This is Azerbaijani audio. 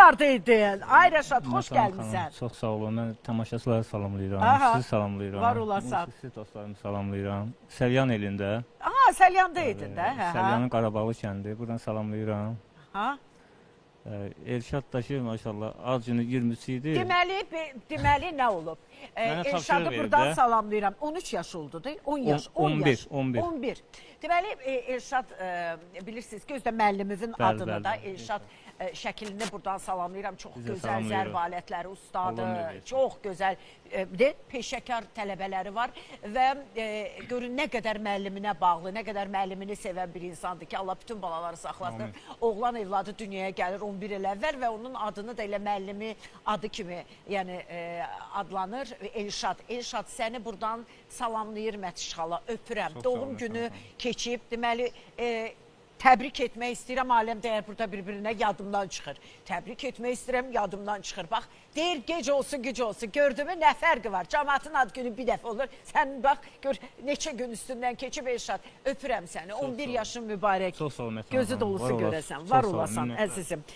hardaydın? Ay Rəşad, xoş gəlmişsən. Çox sağ olun. Mən tamaşaçıları salamlayıram. Aha. Sizi salamlayıram. Var olasan. Sizi dostlarımı salamlayıram. Səlyan elində. Aha, Səlyandaydın da. Səlyanın Qarabağlı kəndi. Buradan salamlayıram. Ha? Elşad daşı maşallah az günü 20-si idi. Deməli nə olub? Mənə tapşırıq Elşadı verdi buradan də. salamlayıram. 13 yaş oldu değil? 10 yaş, 10 yaş. 11. Deməli Elşad bilirsiniz gözdə müəllimimizin adını da Elşad şəklini buradan salamlayıram. Çox gözəl zərb alətləri ustadı, çox gözəl peşəkar tələbələri var və görün nə qədər müəlliminə bağlı, nə qədər müəllimini sevən bir insandır ki, Allah bütün balaları saxlasın. Oğlan evladı dünyaya gəlir 11 il əvvəl və onun adını da elə müəllimi adı kimi yəni adlanır Elşad. Elşad səni buradan salamlayır Mətiş xala, öpürəm. Doğum günü keçib, deməli təbrik etmək istəyirəm, aləm dəyər burada bir-birinə yadımdan çıxır. Təbrik etmək istəyirəm, yadımdan çıxır. Bax, deyir gec olsun, güc olsun. Gördün mü, nə fərqi var? Cəmaatın ad günü bir dəfə olur. Sən bax, gör, neçə gün üstündən keçib Elşad. Öpürəm səni, 11 yaşın mübarək. Çox sağ olun. Gözü dolusu görəsən, var olasan əzizim.